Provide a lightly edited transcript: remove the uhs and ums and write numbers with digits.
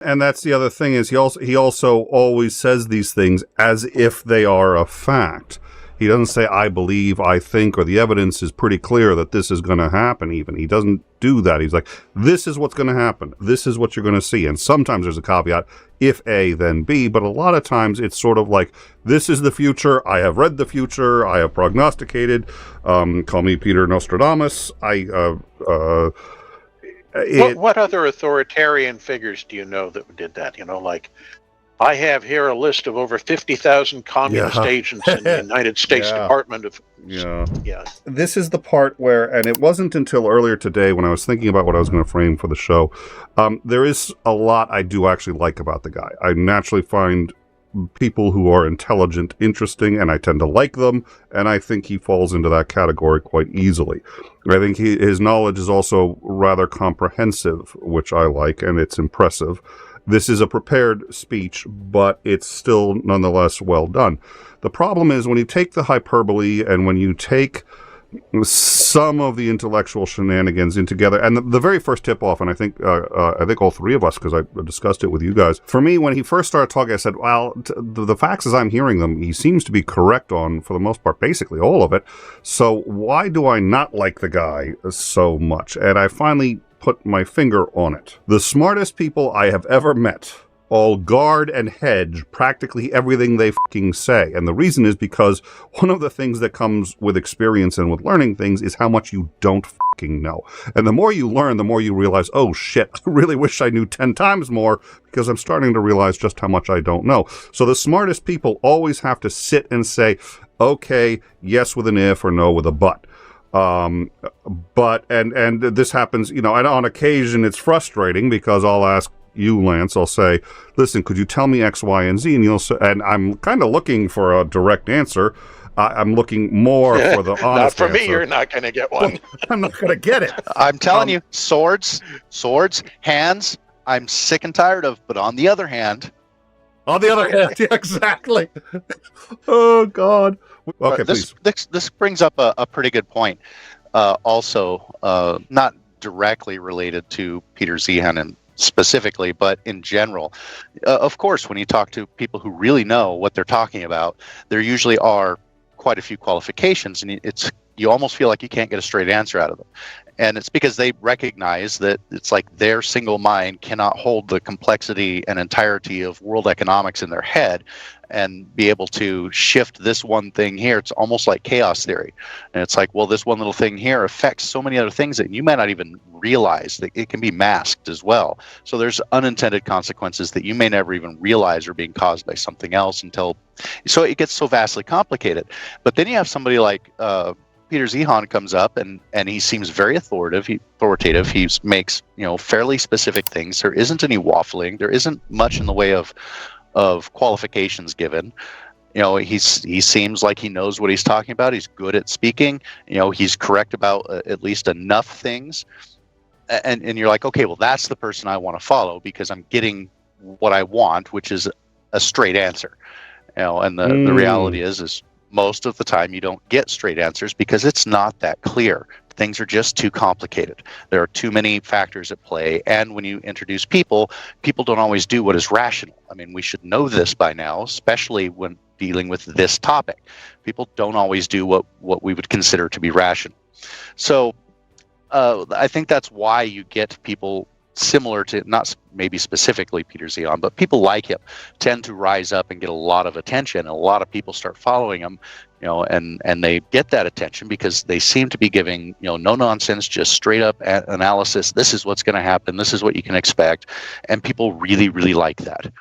And that's the other thing is he also always says these things as if they are a fact. He doesn't say, I believe, I think, or the evidence is pretty clear that this is going to happen even. He doesn't do that. He's like, this is what's going to happen. This is what you're going to see. And sometimes there's a caveat, if A, then B. But a lot of times it's sort of like, this is the future. I have read the future. I have prognosticated. Call me Peter Nostradamus. What other authoritarian figures do you know that did that? Like, I have here a list of over 50,000 communist agents in the United States Department of... Yeah. This is the part where, and it wasn't until earlier today when I was thinking about what I was going to frame for the show, there is a lot I do actually like about the guy. I naturally find people who are intelligent interesting, and I tend to like them, and I think he falls into that category quite easily. I think his knowledge is also rather comprehensive, which I like, and it's impressive. This is a prepared speech, but it's still nonetheless well done. The problem is when you take the hyperbole and when you take some of the intellectual shenanigans in together, and the very first tip-off, and I think all three of us, because I discussed it with you guys, for me, when he first started talking, I said, well, the facts as I'm hearing them, he seems to be correct on, for the most part, basically all of it, so why do I not like the guy so much? And I finally put my finger on it. The smartest people I have ever met all guard and hedge practically everything they fucking say. And the reason is because one of the things that comes with experience and with learning things is how much you don't fucking know. And the more you learn, the more you realize, oh shit, I really wish I knew 10 times more because I'm starting to realize just how much I don't know. So the smartest people always have to sit and say, okay, yes with an if or no with a but. But this happens, and on occasion it's frustrating because I'll ask you, Lance, I'll say, listen, could you tell me X, Y, and Z? And you'll say, and I'm kind of looking for a direct answer. I'm looking more for the honest not for answer. me, you're not going to get one. I'm not going to get it. I'm telling you, swords, hands, I'm sick and tired of, but on the other hand. On the other hand, yeah, exactly. Oh, God. Okay, please. This brings up a pretty good point. Also, not directly related to Peter Zeihan and specifically, but in general. Of course, when you talk to people who really know what they're talking about, there usually are quite a few qualifications, and you almost feel like you can't get a straight answer out of them. And it's because they recognize that it's like their single mind cannot hold the complexity and entirety of world economics in their head and be able to shift this one thing here. It's almost like chaos theory. And it's like, well, this one little thing here affects so many other things that you might not even realize that it can be masked as well. So there's unintended consequences that you may never even realize are being caused by something else so it gets so vastly complicated. But then you have somebody like Peter Zeihan comes up and he seems very authoritative. He makes fairly specific things. There isn't any waffling. There isn't much in the way of qualifications given. He seems like he knows what he's talking about. He's good at speaking. He's correct about at least enough things. And you're like, okay, well, that's the person I want to follow because I'm getting what I want, which is a straight answer. And the reality is most of the time you don't get straight answers because it's not that clear. Things are just too complicated. There are too many factors at play. And when you introduce people don't always do what is rational. I mean, we should know this by now, especially when dealing with this topic. People don't always do what we would consider to be rational. So I think that's why you get people similar to, not maybe specifically Peter Zeihan, but people like him tend to rise up and get a lot of attention. And a lot of people start following him, and they get that attention because they seem to be giving, no nonsense, just straight up analysis. This is what's going to happen. This is what you can expect. And people really, really like that.